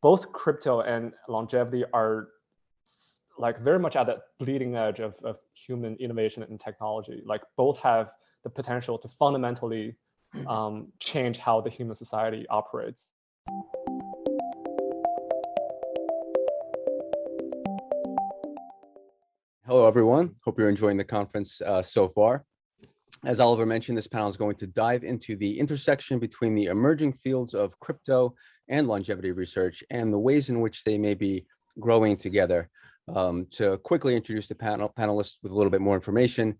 both crypto and longevity are like very much at the bleeding edge of human innovation and technology. Like both have the potential to fundamentally change how the human society operates. Hello, everyone. Hope you're enjoying the conference so far. As Oliver mentioned, this panel is going to dive into the intersection between the emerging fields of crypto and longevity research and the ways in which they may be growing together. To quickly introduce the panelists with a little bit more information,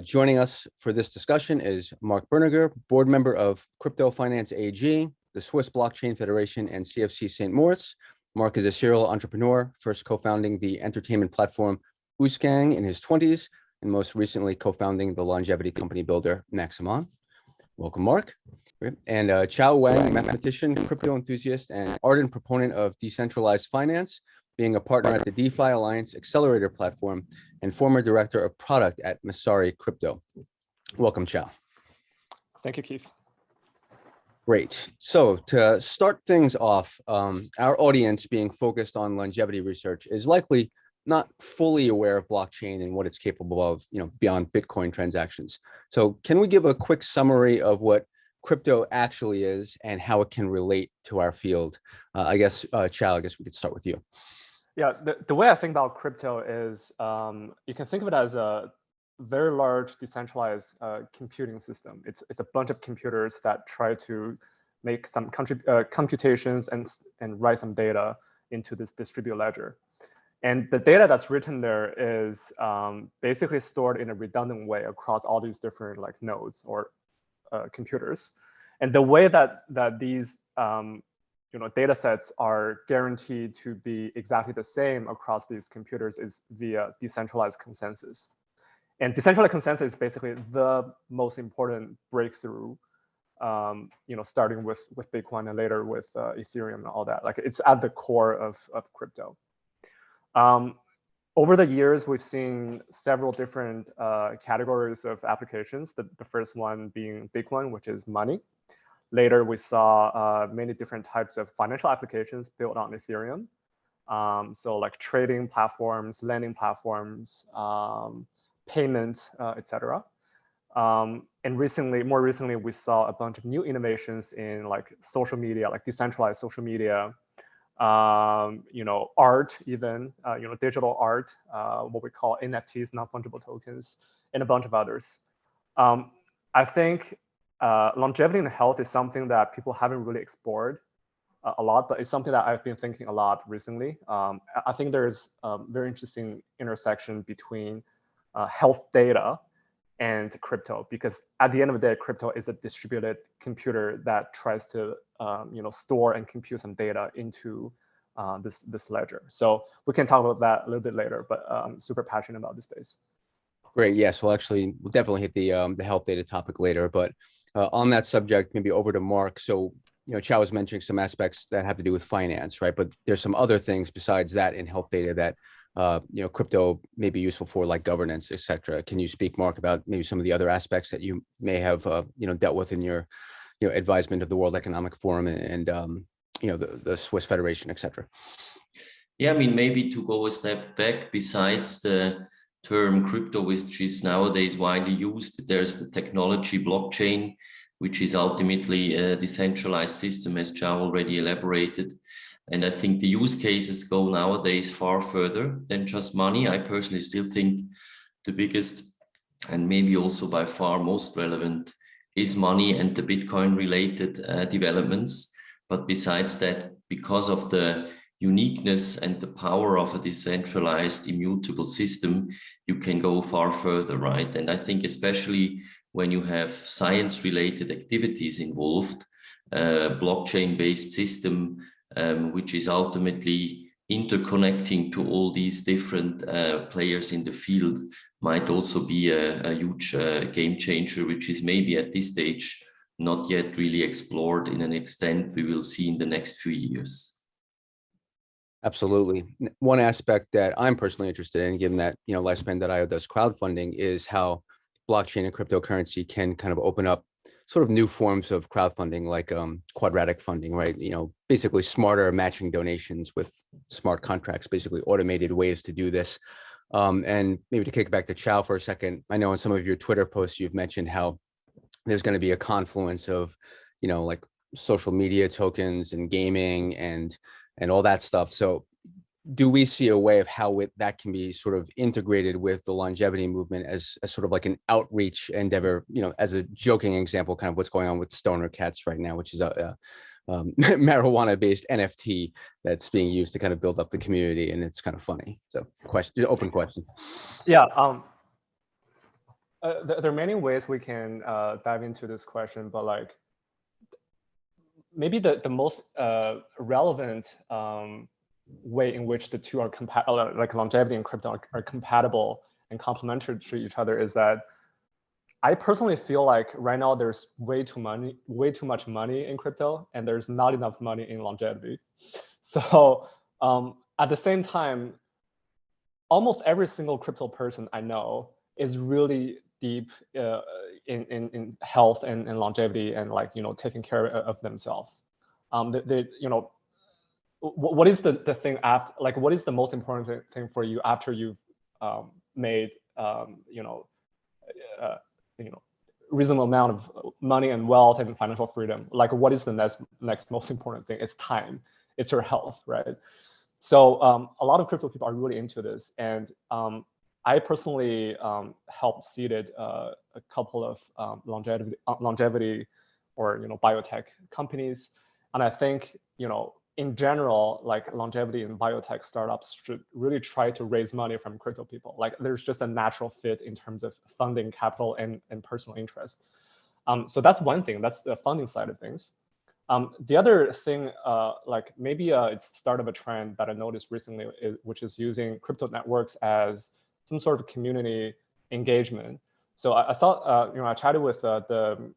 joining us for this discussion is Mark Berniger, board member of Crypto Finance AG, the Swiss Blockchain Federation, and CFC St. Moritz. Mark is a serial entrepreneur, first co-founding the entertainment platform Usgang in his 20s, and most recently co-founding the longevity company builder Maximon. Welcome, Mark. And Chao Wang, mathematician, crypto enthusiast, and ardent proponent of decentralized finance, being a partner at the DeFi Alliance Accelerator platform and former director of product at Masari Crypto. Welcome, Chao. Thank you, Keith. Great. So to start things off, our audience being focused on longevity research is likely not fully aware of blockchain and what it's capable of, beyond Bitcoin transactions. So can we give a quick summary of what crypto actually is and how it can relate to our field? I guess, Chao, I guess we could start with you. Yeah, the way I think about crypto is you can think of it as a very large decentralized computing system. It's a bunch of computers that try to make some computations and write some data into this distributed ledger. And the data that's written there is basically stored in a redundant way across all these different nodes or computers. And the way that these data sets are guaranteed to be exactly the same across these computers is via decentralized consensus. And decentralized consensus is basically the most important breakthrough, starting with Bitcoin and later with Ethereum and all that. Like it's at the core of crypto. Over the years, we've seen several different categories of applications. The first one being big one, which is money. Later, we saw many different types of financial applications built on Ethereum. So like trading platforms, lending platforms, payments, etc. And more recently, we saw a bunch of new innovations in like social media, like decentralized social media, art, even, digital art, what we call NFTs, non-fungible tokens, and a bunch of others. I think longevity and health is something that people haven't really explored a lot, but it's something that I've been thinking a lot recently. I think there's a very interesting intersection between health data and crypto, because at the end of the day, crypto is a distributed computer that tries to store and compute some data into this ledger. So we can talk about that a little bit later, but I'm super passionate about this space. Great. Yes, we'll definitely hit the health data topic later, but on that subject, maybe over to Mark. So, Chao was mentioning some aspects that have to do with finance, right? But there's some other things besides that in health data that crypto may be useful for, like governance, et cetera. Can you speak, Mark, about maybe some of the other aspects that you may have dealt with in your advisement of the World Economic Forum and the Swiss Federation, et cetera? Yeah, I mean, maybe to go a step back, besides the term crypto, which is nowadays widely used, there's the technology blockchain, which is ultimately a decentralized system, as Chao already elaborated. And I think the use cases go nowadays far further than just money. I personally still think the biggest and maybe also by far most relevant is money and the Bitcoin related developments. But besides that, because of the uniqueness and the power of a decentralized immutable system, you can go far further, right? And I think especially when you have science related activities involved, blockchain based system, which is ultimately interconnecting to all these different players in the field, might also be a huge game changer, which is maybe at this stage not yet really explored in an extent we will see in the next few years. Absolutely. One aspect that I'm personally interested in, given that lifespan.io does crowdfunding, is how blockchain and cryptocurrency can kind of open up sort of new forms of crowdfunding, like quadratic funding, right? Basically smarter matching donations with smart contracts, basically automated ways to do this. And maybe to kick back to Chao for a second, I know in some of your Twitter posts, you've mentioned how there's going to be a confluence of, like social media tokens and gaming and all that stuff. So do we see a way of how that can be sort of integrated with the longevity movement as sort of like an outreach endeavor, as a joking example, kind of what's going on with Stoner Cats right now, which is a marijuana-based NFT that's being used to kind of build up the community, and it's kind of funny. So open question. Yeah, there are many ways we can dive into this question, but like maybe the most relevant way in which the two are compatible, like longevity and crypto are compatible and complementary to each other, is that I personally feel like right now there's way too much money in crypto, and there's not enough money in longevity. So at the same time, almost every single crypto person I know is really deep in health and longevity and like taking care of themselves. What is the thing after, like what is the most important thing for you after you've made reasonable amount of money and wealth and financial freedom? Like what is the next most important thing? It's time, it's your health, right? So a lot of crypto people are really into this, and I personally helped seeded a couple of longevity or biotech companies, and I think in general, like longevity and biotech startups should really try to raise money from crypto people. Like there's just a natural fit in terms of funding, capital, and personal interest. So that's one thing. That's the funding side of things. The other thing, like maybe it's the start of a trend that I noticed recently, which is using crypto networks as some sort of community engagement. So I saw, I chatted with the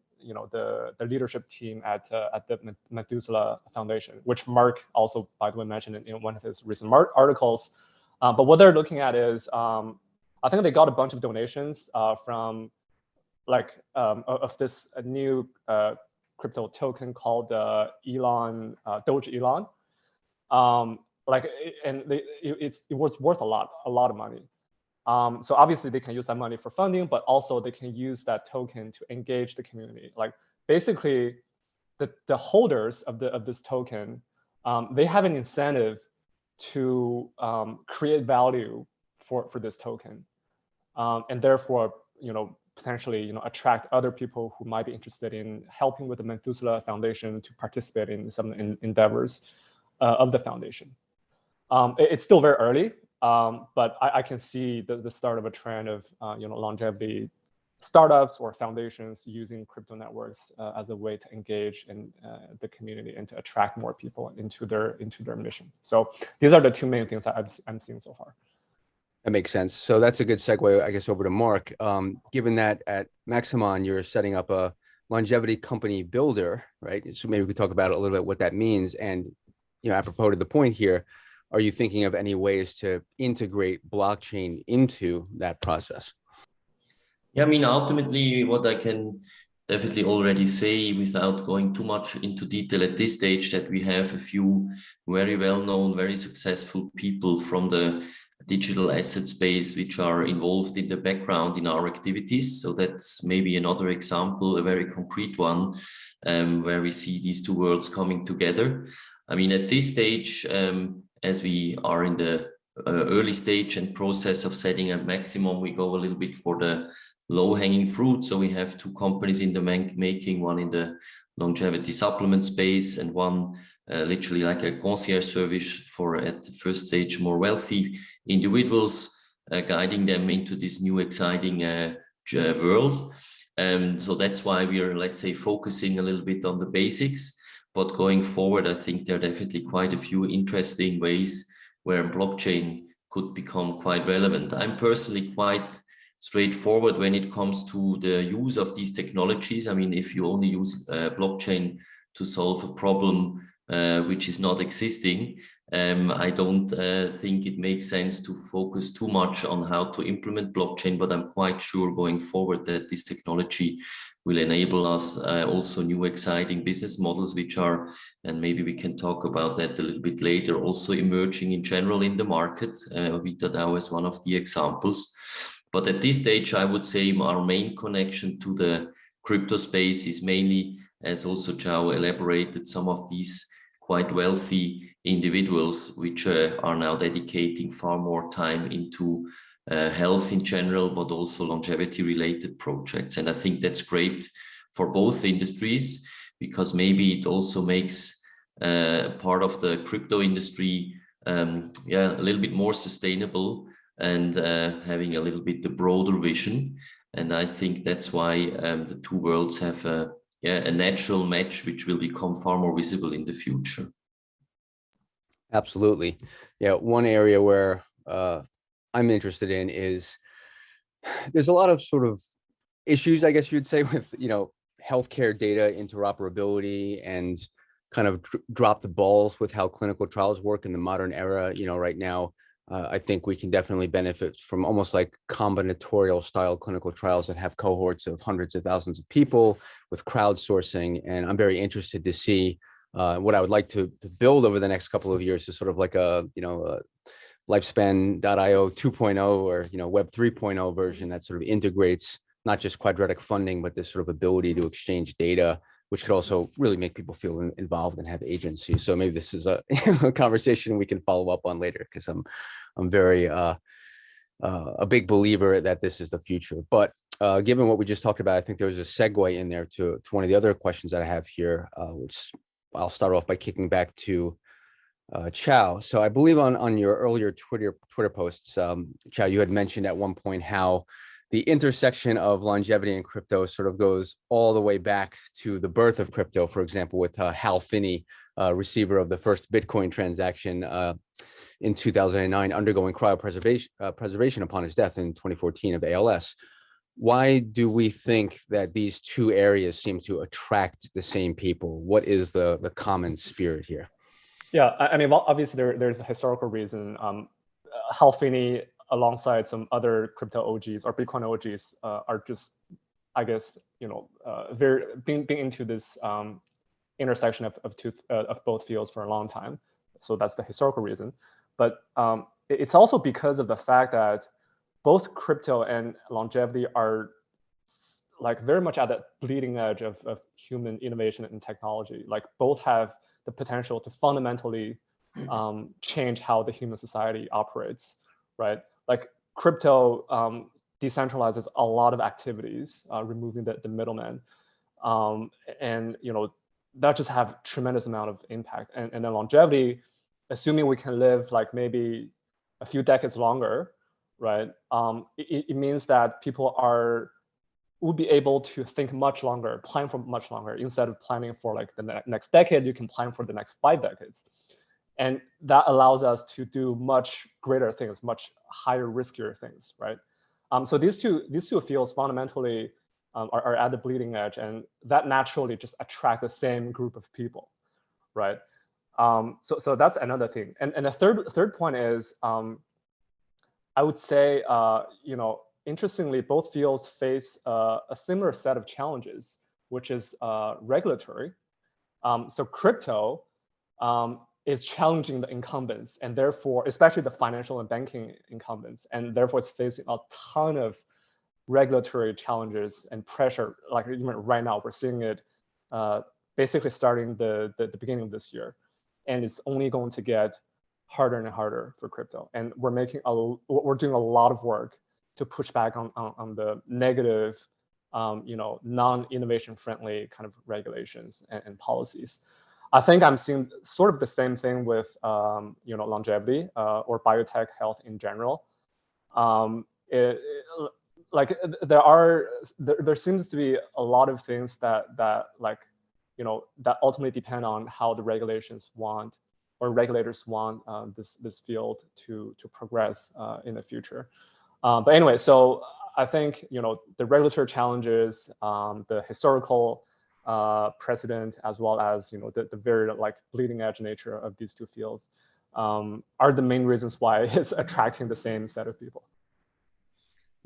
leadership team at the Methuselah Foundation, which Mark also, by the way, mentioned in one of his recent articles. But what they're looking at is, I think they got a bunch of donations from like of this new crypto token called Elon, Doge Elon. It was worth a lot of money. So obviously they can use that money for funding, but also they can use that token to engage the community. Like basically, the holders of this token, they have an incentive to create value for this token, and therefore potentially attract other people who might be interested in helping with the Methuselah Foundation to participate in some endeavors of the foundation. It's still very early. But I can see the start of a trend of longevity startups or foundations using crypto networks as a way to engage in the community and to attract more people into their mission. So these are the two main things that I'm seeing so far. That makes sense. So that's a good segue, I guess, over to Mark. Given that at Maximon you're setting up a longevity company builder, right? So maybe we could talk about it a little bit, what that means, and apropos to the point here, are you thinking of any ways to integrate blockchain into that process? Yeah, I mean, ultimately, what I can definitely already say without going too much into detail at this stage, that we have a few very well-known, very successful people from the digital asset space which are involved in the background in our activities. So that's maybe another example, a very concrete one, where we see these two worlds coming together. I mean, at this stage, as we are in the early stage and process of setting up Maximum, we go a little bit for the low-hanging fruit. So we have two companies in the making, one in the longevity supplement space and one literally like a concierge service for, at the first stage, more wealthy individuals, guiding them into this new exciting world. So that's why we are, let's say, focusing a little bit on the basics. But going forward, I think there are definitely quite a few interesting ways where blockchain could become quite relevant. I'm personally quite straightforward when it comes to the use of these technologies. I mean, if you only use blockchain to solve a problem which is not existing, I don't think it makes sense to focus too much on how to implement blockchain, but I'm quite sure going forward that this technology will enable us also new exciting business models, which are, and maybe we can talk about that a little bit later, also emerging in general in the market. VitaDAO is one of the examples. But at this stage, I would say our main connection to the crypto space is mainly, as also Zhao elaborated, some of these quite wealthy individuals, which are now dedicating far more time into health in general, but also longevity related projects. And I think that's great for both industries, because maybe it also makes part of the crypto industry a little bit more sustainable and having a little bit the broader vision. And I think that's why the two worlds have a natural match, which will become far more visible in the future. Absolutely. Yeah, one area where I'm interested in is there's a lot of sort of issues, I guess you'd say, with, healthcare data interoperability and kind of drop the balls with how clinical trials work in the modern era. Right now, I think we can definitely benefit from almost like combinatorial style clinical trials that have cohorts of hundreds of thousands of people with crowdsourcing. And I'm very interested to see what I would like to build over the next couple of years is sort of like a Lifespan.io 2.0 or Web 3.0 version that sort of integrates not just quadratic funding, but this sort of ability to exchange data, which could also really make people feel involved and have agency. So maybe this is a conversation we can follow up on later, because I'm very a big believer that this is the future. But given what we just talked about, I think there's a segue in there to one of the other questions that I have here, which I'll start off by kicking back to Chao. So I believe on your earlier Twitter posts, Chao, you had mentioned at one point how the intersection of longevity and crypto sort of goes all the way back to the birth of crypto, for example, with Hal Finney, receiver of the first Bitcoin transaction in 2009, undergoing cryopreservation upon his death in 2014 of ALS. Why do we think that these two areas seem to attract the same people? What is the common spirit here? Yeah, I mean, well, obviously there's a historical reason. Hal Finney, alongside some other crypto OGs or Bitcoin OGs, are just, I guess, very being into this intersection of both fields for a long time. So that's the historical reason. But it's also because of the fact that both crypto and longevity are like very much at the bleeding edge of human innovation and technology. Like both have the potential to fundamentally change how the human society operates, right? Like crypto decentralizes a lot of activities, removing the middleman, and that just have tremendous amount of impact. And then longevity, assuming we can live like maybe a few decades longer, right? It means that people would be able to think much longer, plan for much longer. Instead of planning for like the next decade, you can plan for the next 5 decades. And that allows us to do much greater things, much higher, riskier things, right? So these two fields fundamentally are at the bleeding edge, and that naturally just attract the same group of people, right? So that's another thing. And the third point is, I would say, interestingly, both fields face a similar set of challenges, which is regulatory. So crypto is challenging the incumbents, and therefore, especially the financial and banking incumbents, and therefore it's facing a ton of regulatory challenges and pressure. Like even right now, we're seeing it basically starting the beginning of this year, and it's only going to get harder and harder for crypto. And we're doing a lot of work to push back on the negative, non-innovation friendly kind of regulations and policies. I think I'm seeing sort of the same thing with longevity or biotech health in general. There seems to be a lot of things that ultimately depend on how the regulations want or regulators want this field to progress in the future. But anyway, so I think the regulatory challenges, the historical precedent, as well as the very bleeding edge nature of these two fields are the main reasons why it's attracting the same set of people.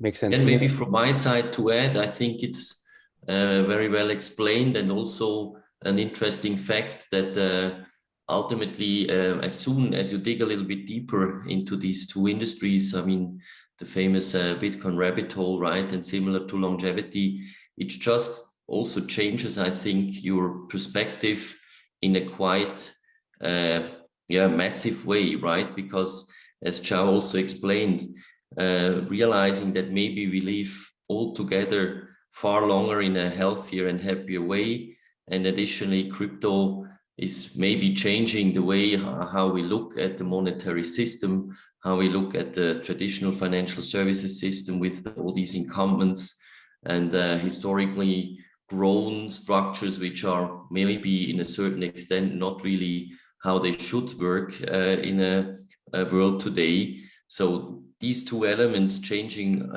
Makes sense. And maybe from my side to add, I think it's very well explained, and also an interesting fact that ultimately, as soon as you dig a little bit deeper into these two industries, I mean, the famous Bitcoin rabbit hole, right, and similar to longevity, it just also changes, I think, your perspective in a quite massive way, right? Because as Chao also explained, realizing that maybe we live all together far longer in a healthier and happier way, and additionally, crypto is maybe changing the way how we look at the monetary system, how we look at the traditional financial services system with all these incumbents and historically grown structures, which are maybe in a certain extent not really how they should work in a world today. So these two elements changing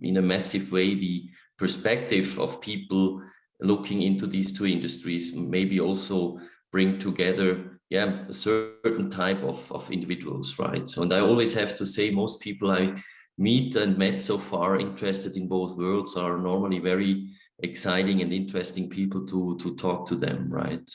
in a massive way the perspective of people looking into these two industries, maybe also bring together a certain type of individuals, right? So, and I always have to say, most people I meet and met so far interested in both worlds are normally very exciting and interesting people to talk to them, right?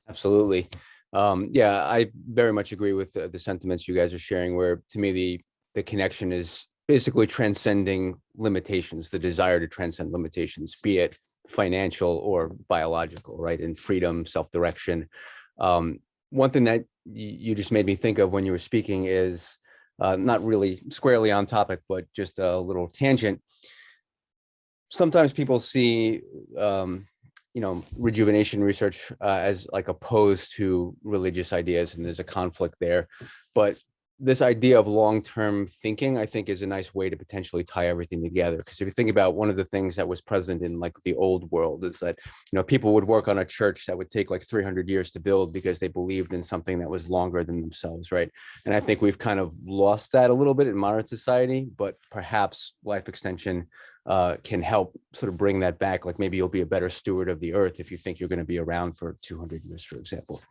Absolutely. Yeah, I very much agree with the sentiments you guys are sharing, where to me, the connection is basically transcending limitations, the desire to transcend limitations, be it financial or biological, right? And freedom, self-direction. One thing that you just made me think of when you were speaking is not really squarely on topic, but just a little tangent. Sometimes people see rejuvenation research as like opposed to religious ideas, and there's a conflict there. But this idea of long-term thinking, I think, is a nice way to potentially tie everything together. Because if you think about one of the things that was present in like the old world is that, people would work on a church that would take like 300 years to build because they believed in something that was longer than themselves, right? And I think we've kind of lost that a little bit in modern society, but perhaps life extension can help sort of bring that back. Like maybe you'll be a better steward of the earth if you think you're going to be around for 200 years, for example.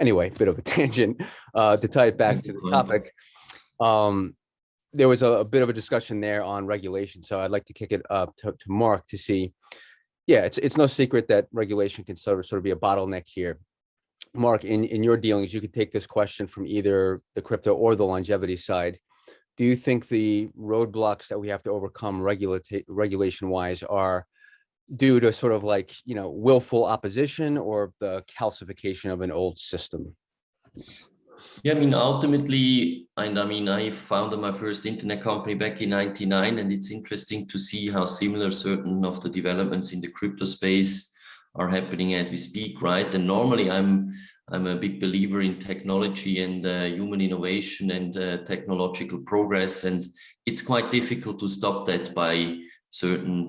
Anyway, bit of a tangent. To tie it back to the topic, there was a bit of a discussion there on regulation. So I'd like to kick it up to Mark to see. Yeah, it's no secret that regulation can sort of be a bottleneck here. Mark, in your dealings, you could take this question from either the crypto or the longevity side. Do you think the roadblocks that we have to overcome regulation-wise are due to sort of like, willful opposition or the calcification of an old system? Yeah, I mean, ultimately, and I mean, I founded my first internet company back in '99, and it's interesting to see how similar certain of the developments in the crypto space are happening as we speak, right? And normally I'm a big believer in technology and human innovation and technological progress, and it's quite difficult to stop that by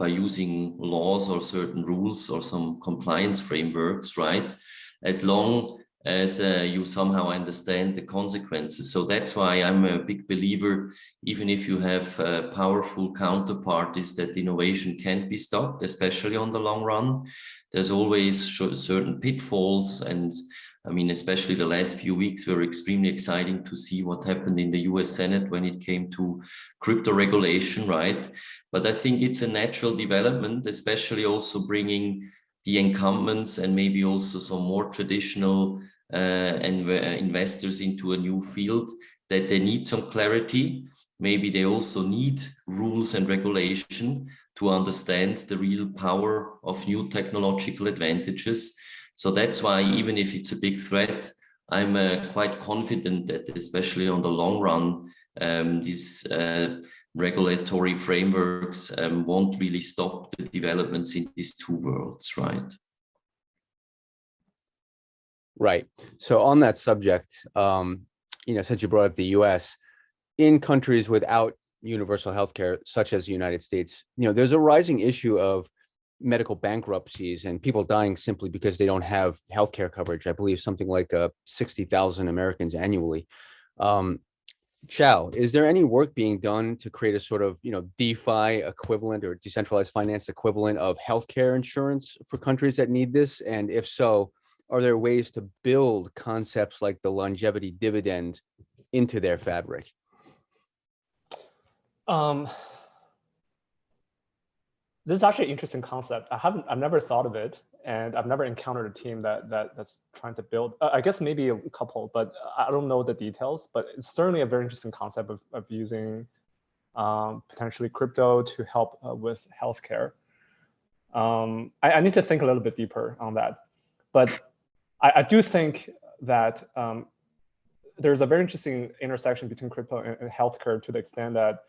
using laws or certain rules or some compliance frameworks, right? As long as you somehow understand the consequences. So that's why I'm a big believer, even if you have powerful counterparties, that innovation can't be stopped, especially on the long run. There's always certain pitfalls, and I mean, especially the last few weeks were extremely exciting to see what happened in the US Senate when it came to crypto regulation, right? But I think it's a natural development, especially also bringing the incumbents and maybe also some more traditional investors into a new field, that they need some clarity. Maybe they also need rules and regulation to understand the real power of new technological advantages. So that's why, even if it's a big threat, I'm quite confident that, especially on the long run, these regulatory frameworks won't really stop the developments in these two worlds, right? Right. So on that subject, since you brought up the US, in countries without universal healthcare, such as the United States, there's a rising issue of medical bankruptcies and people dying simply because they don't have healthcare coverage. I believe something like 60,000 Americans annually. Chao, is there any work being done to create a sort of, DeFi equivalent or decentralized finance equivalent of healthcare insurance for countries that need this? And if so, are there ways to build concepts like the longevity dividend into their fabric? this is actually an interesting concept. I've never thought of it, and I've never encountered a team that's trying to build. I guess maybe a couple, but I don't know the details. But it's certainly a very interesting concept of using potentially crypto to help with healthcare. I need to think a little bit deeper on that, but I do think that there's a very interesting intersection between crypto and healthcare to the extent that,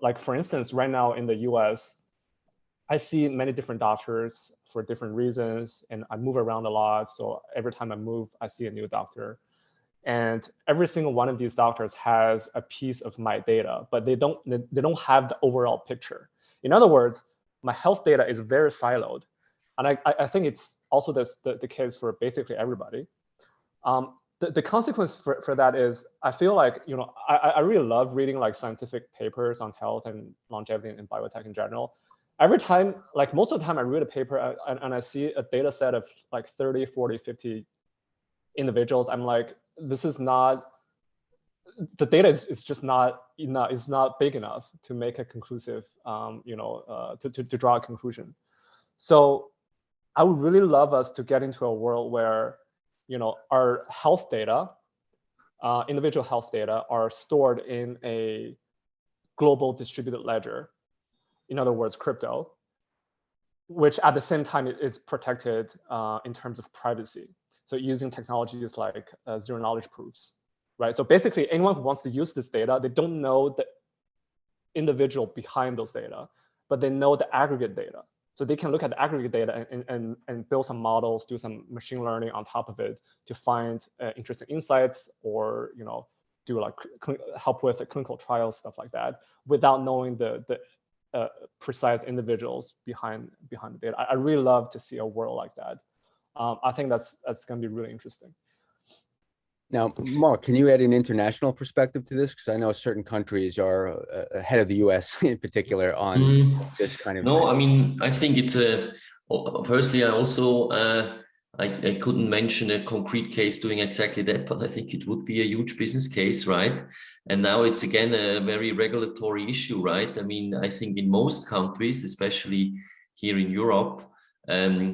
like for instance, right now in the US, I see many different doctors for different reasons, and I move around a lot. So every time I move, I see a new doctor. And every single one of these doctors has a piece of my data, but they don't have the overall picture. In other words, my health data is very siloed. And I think it's also the case for basically everybody. The consequence for that is I feel like, I really love reading like scientific papers on health and longevity and biotech in general. Every time, like most of the time I read a paper and I see a data set of like 30, 40, 50 individuals, I'm like, this is not, the data is just not enough, it's not big enough to make a conclusive, to draw a conclusion. So I would really love us to get into a world where, our health data, individual health data are stored in a global distributed ledger. In other words, crypto, which at the same time is protected in terms of privacy. So using technologies like zero knowledge proofs, right? So basically anyone who wants to use this data, they don't know the individual behind those data, but they know the aggregate data. So they can look at the aggregate data and build some models, do some machine learning on top of it to find interesting insights, or do like help with the clinical trials, stuff like that, without knowing the precise individuals behind the data. I really love to see a world like that. I think that's going to be really interesting. Now, Mark, can you add an international perspective to this? Because I know certain countries are ahead of the US in particular on this kind of. No, I mean, I think it's personally, I also, I couldn't mention a concrete case doing exactly that, but I think it would be a huge business case, right? And now it's again a very regulatory issue, right? I mean, I think in most countries, especially here in Europe,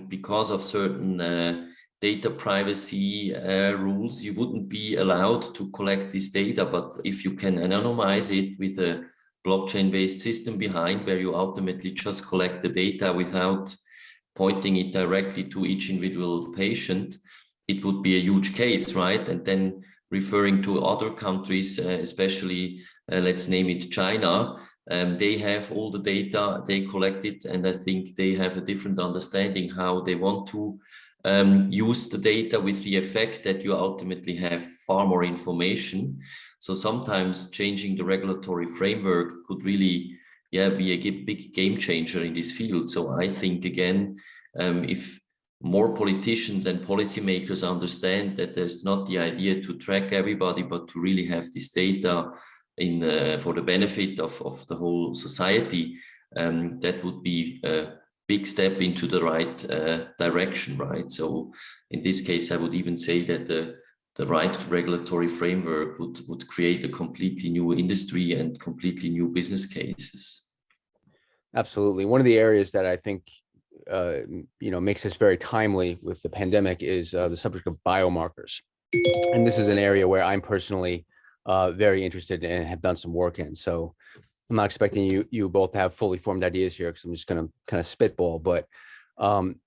because of certain data privacy rules, you wouldn't be allowed to collect this data. But if you can anonymize it with a blockchain-based system behind, where you ultimately just collect the data without pointing it directly to each individual patient, it would be a huge case, right? And then referring to other countries, especially let's name it China, they have all the data, they collect it, and I think they have a different understanding how they want to use the data, with the effect that you ultimately have far more information. So sometimes changing the regulatory framework could really, be a big game changer in this field. So I think, again, if more politicians and policymakers understand that there's not the idea to track everybody, but to really have this data for the benefit of the whole society, that would be big step into the right direction, right? So in this case, I would even say that the right regulatory framework would create a completely new industry and completely new business cases. Absolutely. One of the areas that I think makes this very timely with the pandemic is the subject of biomarkers. And this is an area where I'm personally very interested and have done some work in. So I'm not expecting you both to have fully formed ideas here, because I'm just going to kind of spitball. But kind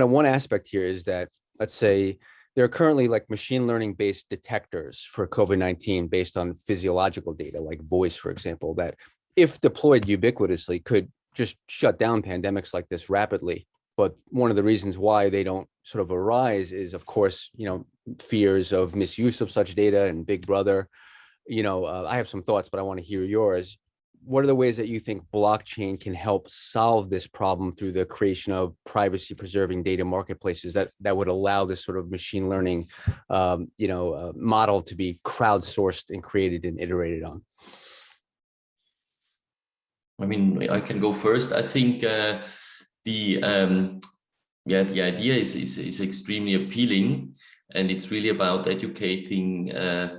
of one aspect here is that, let's say, there are currently like machine learning based detectors for COVID-19 based on physiological data, like voice, for example, that if deployed ubiquitously could just shut down pandemics like this rapidly. But one of the reasons why they don't sort of arise is, of course, fears of misuse of such data and Big Brother. I have some thoughts, but I want to hear yours. What are the ways that you think blockchain can help solve this problem through the creation of privacy preserving data marketplaces that would allow this sort of machine learning, model to be crowdsourced and created and iterated on? I mean, I can go first. I think the idea is extremely appealing, and it's really about educating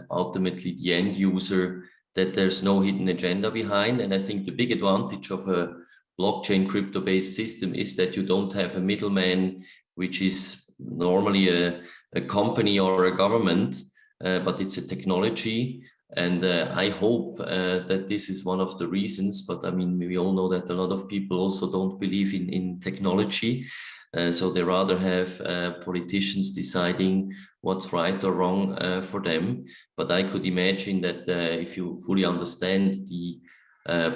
ultimately the end user that there's no hidden agenda behind. And I think the big advantage of a blockchain crypto-based system is that you don't have a middleman, which is normally a company or a government, but it's a technology. And I hope that this is one of the reasons, but I mean, we all know that a lot of people also don't believe in technology. So they rather have politicians deciding what's right or wrong for them. But I could imagine that if you fully understand the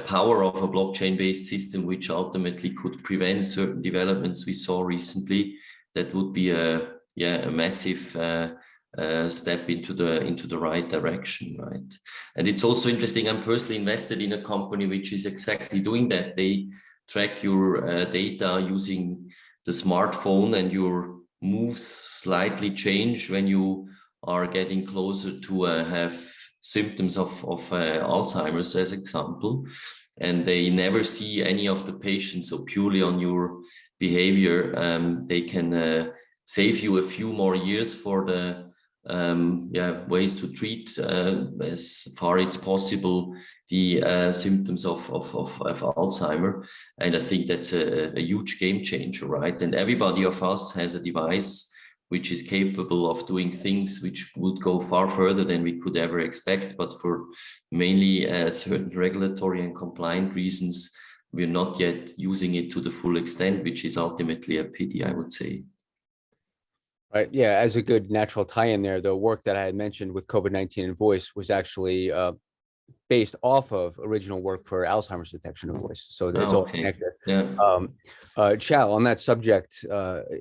power of a blockchain-based system, which ultimately could prevent certain developments we saw recently, that would be a massive step into the right direction, right? And it's also interesting. I'm personally invested in a company which is exactly doing that. They track your data using the smartphone, and your moves slightly change when you are getting closer to have symptoms of Alzheimer's, as example. And they never see any of the patients, so purely on your behavior, they can save you a few more years for the ways to treat as far as possible the symptoms of Alzheimer. And I think that's a huge game changer, right? And everybody of us has a device which is capable of doing things which would go far further than we could ever expect. But for mainly certain regulatory and compliant reasons, we're not yet using it to the full extent, which is ultimately a pity, I would say. Right. Yeah. As a good natural tie-in there, the work that I had mentioned with COVID-19 and voice was actually based off of original work for Alzheimer's detection of voice. So it's all connected. Yeah. Chao, on that subject,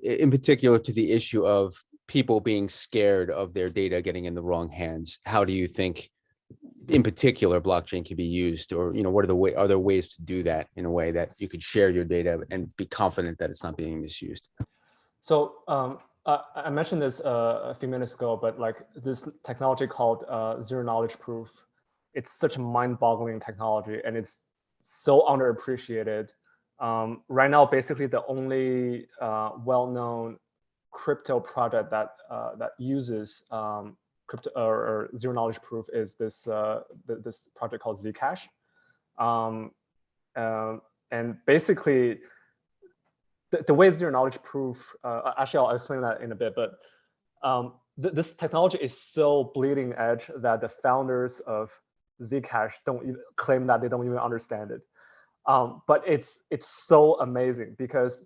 in particular to the issue of people being scared of their data getting in the wrong hands, how do you think, in particular, blockchain can be used, or what are there ways to do that in a way that you could share your data and be confident that it's not being misused? So I mentioned this a few minutes ago, but like this technology called zero knowledge proof, it's such a mind-boggling technology, and it's so underappreciated. Right now, basically the only well-known crypto project that uses crypto or zero knowledge proof is this this project called Zcash, and basically the way zero knowledge proof. Actually, I'll explain that in a bit, but this technology is so bleeding edge that the founders of Zcash don't even claim that they don't even understand it. But it's so amazing because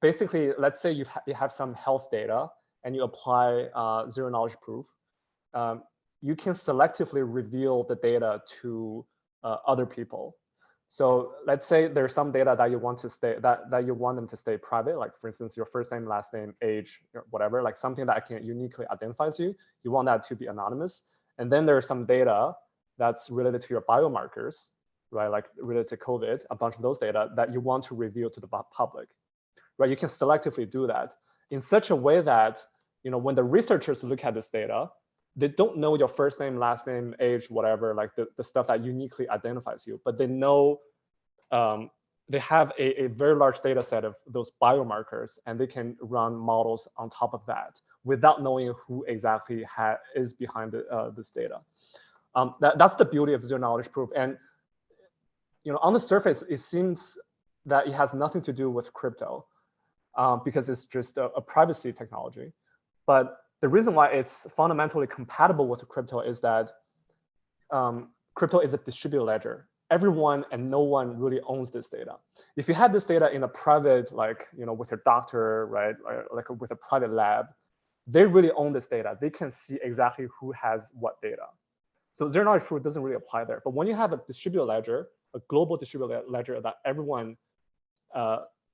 basically, let's say you have some health data and you apply zero knowledge proof. You can selectively reveal the data to other people. So let's say there's some data that you want to stay that you want them to stay private, like for instance your first name, last name, age, whatever, like something that can uniquely identifies you. You want that to be anonymous. And then there's some data that's related to your biomarkers, right? Like related to COVID, a bunch of those data that you want to reveal to the public, right? You can selectively do that in such a way that, when the researchers look at this data, they don't know your first name, last name, age, whatever, like the stuff that uniquely identifies you, but they know, they have a very large data set of those biomarkers, and they can run models on top of that without knowing who exactly is behind this data. That's the beauty of zero knowledge proof. And on the surface, it seems that it has nothing to do with crypto because it's just a privacy technology. But the reason why it's fundamentally compatible with crypto is that crypto is a distributed ledger. Everyone and no one really owns this data. If you had this data in a private, like, with your doctor, right, or like with a private lab, they really own this data. They can see exactly who has what data. So zero knowledge proof doesn't really apply there. But when you have a distributed ledger, a global distributed ledger that everyone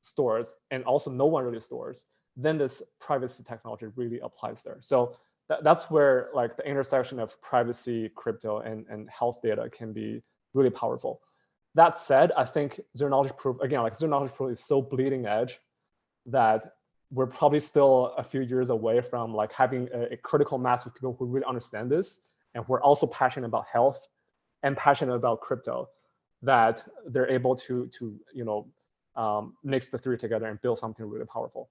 stores and also no one really stores, then this privacy technology really applies there. So that's where like the intersection of privacy, crypto, and health data can be really powerful. That said, I think zero knowledge proof, again, like zero knowledge proof is so bleeding edge that we're probably still a few years away from like having a critical mass of people who really understand this, and who are also passionate about health and passionate about crypto, that they're able to mix the three together and build something really powerful.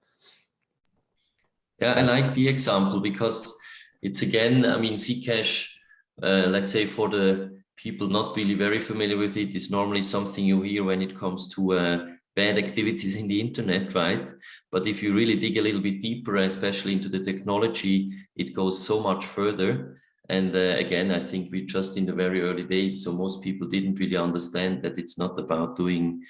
Yeah, I like the example because it's again, I mean, Zcash, let's say for the people not really very familiar with it, is normally something you hear when it comes to bad activities in the internet, right? But if you really dig a little bit deeper, especially into the technology, it goes so much further. And again, I think we're just in the very early days, so most people didn't really understand that it's not about doing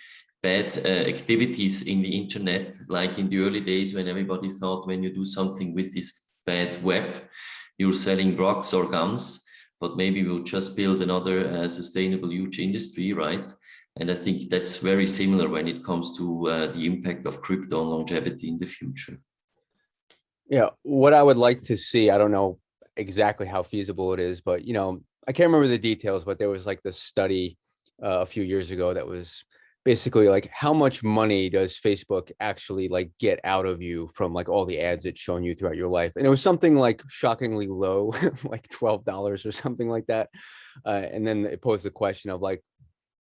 bad activities in the internet, like in the early days when everybody thought when you do something with this bad web, you're selling drugs or guns, but maybe we'll just build another sustainable huge industry, right? And I think that's very similar when it comes to the impact of crypto on longevity in the future. Yeah, what I would like to see, I don't know exactly how feasible it is, but, you know, I can't remember the details, but there was like this study a few years ago that was basically like, how much money does Facebook actually like get out of you from like all the ads it's shown you throughout your life? And it was something like shockingly low, like $12 or something like that. And then it posed the question of like,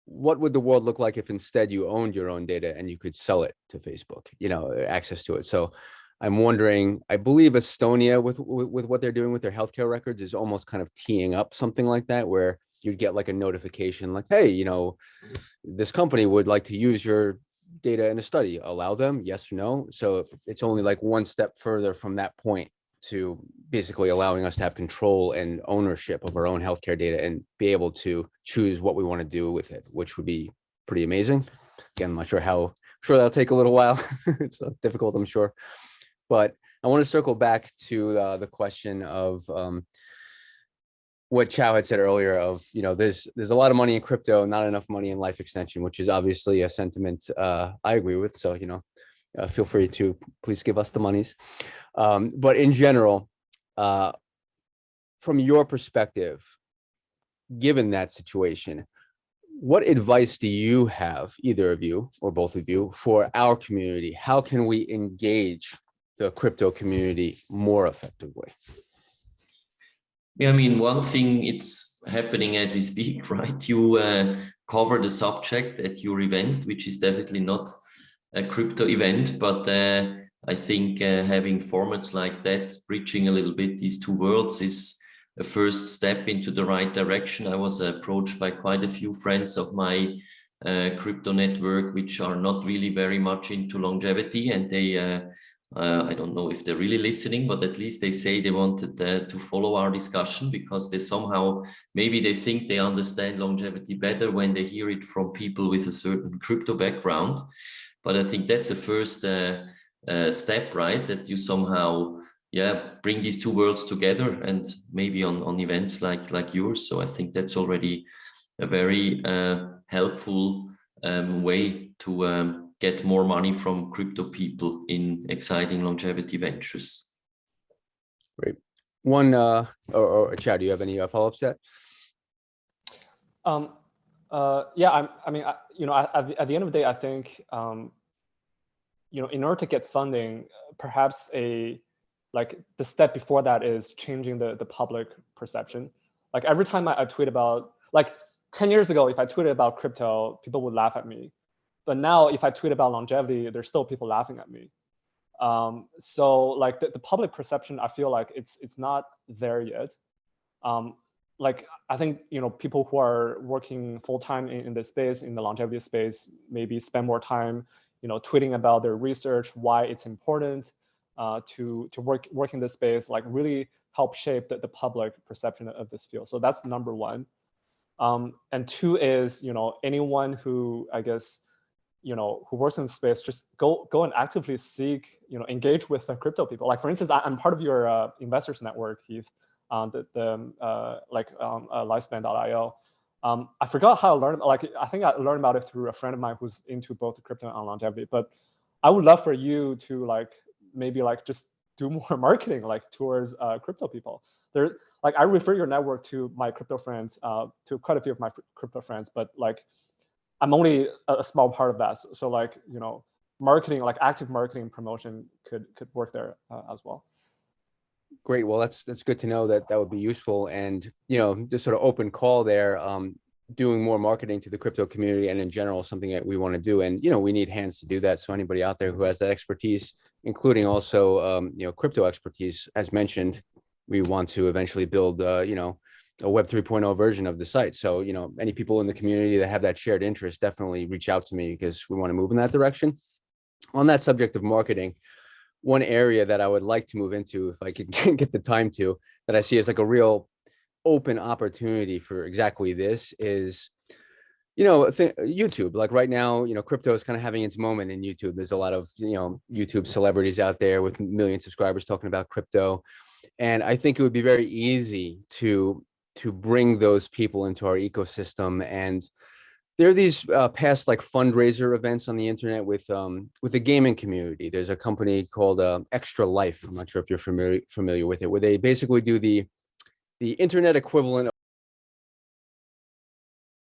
what would the world look like if instead you owned your own data and you could sell it to Facebook, you know, access to it? So I'm wondering, I believe Estonia with what they're doing with their healthcare records is almost kind of teeing up something like that, where you'd get like a notification like, hey, you know, this company would like to use your data in a study, allow them, yes or no. So it's only like one step further from that point to basically allowing us to have control and ownership of our own healthcare data and be able to choose what we want to do with it, which would be pretty amazing. Again, I'm not sure how, sure that'll take a little while. It's difficult, I'm sure. But I want to circle back to the question of what Chow had said earlier of, you know, there's a lot of money in crypto, not enough money in life extension, which is obviously a sentiment I agree with. So, you know, feel free to please give us the monies. But in general, from your perspective, given that situation, what advice do you have, either of you or both of you, for our community? How can we engage the crypto community more effectively? Yeah, I mean, one thing, it's happening as we speak, right? You cover the subject at your event, which is definitely not a crypto event, but I think having formats like that, bridging a little bit these two worlds, is a first step into the right direction. I was approached by quite a few friends of my crypto network, which are not really very much into longevity, and they I don't know if they're really listening, but at least they say they wanted to follow our discussion, because they somehow, maybe they think they understand longevity better when they hear it from people with a certain crypto background. But I think that's a first step, right? That you somehow, yeah, bring these two worlds together, and maybe on events like yours. So I think that's already a very helpful way to get more money from crypto people in exciting longevity ventures. Great. One, or Chad, do you have any follow-ups to that? Yeah, I mean, you know, at the end of the day, I think, you know, in order to get funding, perhaps like the step before that is changing the public perception. Like every time I tweet about, like 10 years ago, if I tweeted about crypto, people would laugh at me. But now if I tweet about longevity, there's still people laughing at me. So like the public perception, I feel like it's not there yet. Like I think, you know, people who are working full-time in this space, in the longevity space, maybe spend more time, you know, tweeting about their research, why it's important to work in this space, like really help shape the public perception of this field. So that's number one. And two is, you know, anyone who, I guess, you know, who works in space, just go and actively seek, you know, engage with the crypto people. Like for instance, I'm part of your investors network, Heath, Lifespan.io. I forgot how I learned, like I think I learned about it through a friend of mine who's into both crypto and longevity. But I would love for you to like maybe like just do more marketing like towards crypto people. There, like I refer your network to my crypto friends, to quite a few of my crypto friends, but like I'm only a small part of that. So like, you know, marketing, like active marketing promotion could work there as well. Great. Well, that's good to know that would be useful. And, you know, just sort of open call there, doing more marketing to the crypto community and in general, something that we want to do. And, you know, we need hands to do that. So anybody out there who has that expertise, including also, you know, crypto expertise, as mentioned, we want to eventually build, you know, Web 3.0 version of the site. So, you know, any people in the community that have that shared interest, definitely reach out to me because we want to move in that direction. On that subject of marketing, one area that I would like to move into, if I could get the time to, that I see as like a real open opportunity for exactly this is, you know, YouTube. Like right now, you know, crypto is kind of having its moment in YouTube. There's a lot of, you know, YouTube celebrities out there with million subscribers talking about crypto. And I think it would be very easy to bring those people into our ecosystem. And there are these past like fundraiser events on the internet with the gaming community. There's a company called Extra Life. I'm not sure if you're familiar with it, where they basically do the internet equivalent